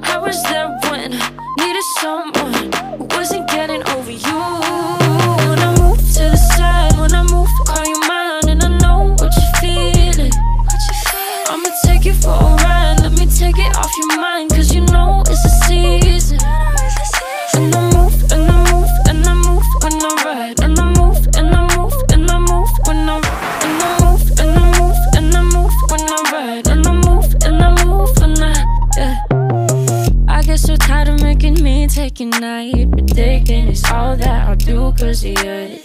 I was there when needed someone who wasn't getting over you. When I move to the side, when I move, call you mine, and I know what you're feeling. I'ma take you for a ride, let me take it off your mind, cause you know it's a season. And I move, and I move, and I move when I ride, and I move, and I move, and I move when I ride, and I move, and I move, and I move when I ride, and I move, and I move when yeah. I get so tired of making me take a night, predicting it's all that I'll do cause of you.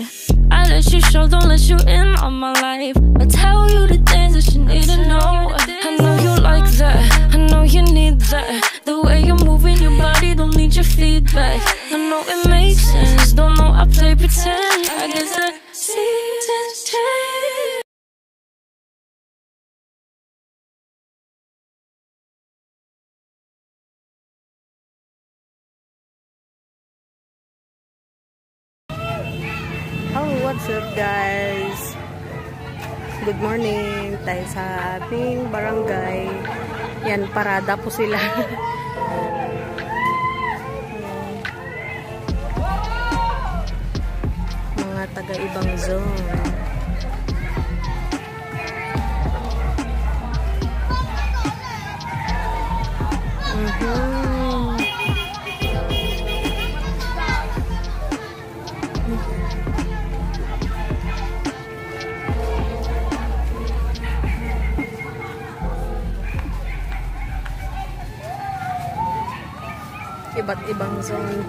I let you show, don't let you in on my life. I tell you the things that you need to know. I know you like that, I know you need that. The way you're moving your body, don't need your feedback. I know it makes sense, don't know I play pretend. I guess the seasons change. Oh, what's up guys? Good morning. Tayo sa aming barangay. Yan, parada po sila. Mga taga-ibang zone. Iba't ibang zone.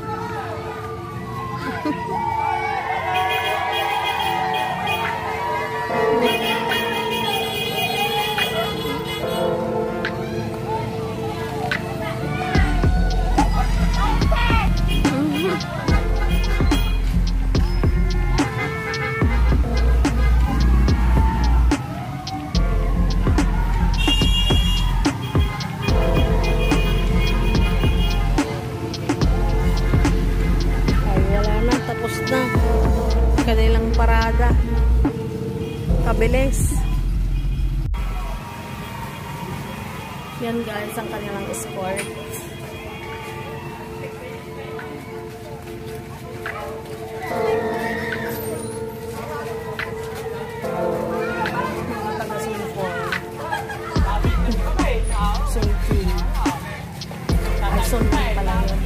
Kanilang parada. Kabilis. Yan guys ang kanilang escort. Mga taga-Zone 4. Zone 3. Ay, Zone 3 pala yun.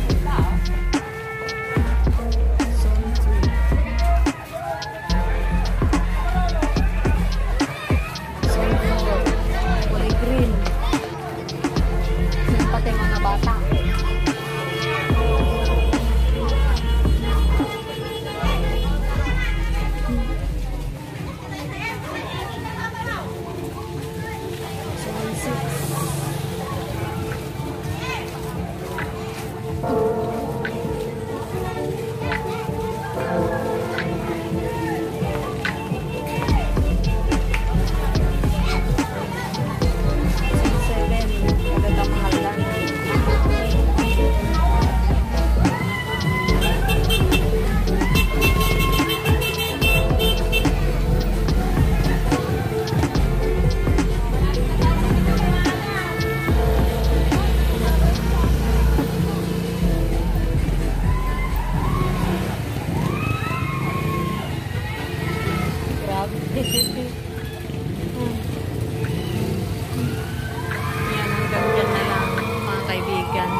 Yan, hanggang dyan na lang mga kaibigan.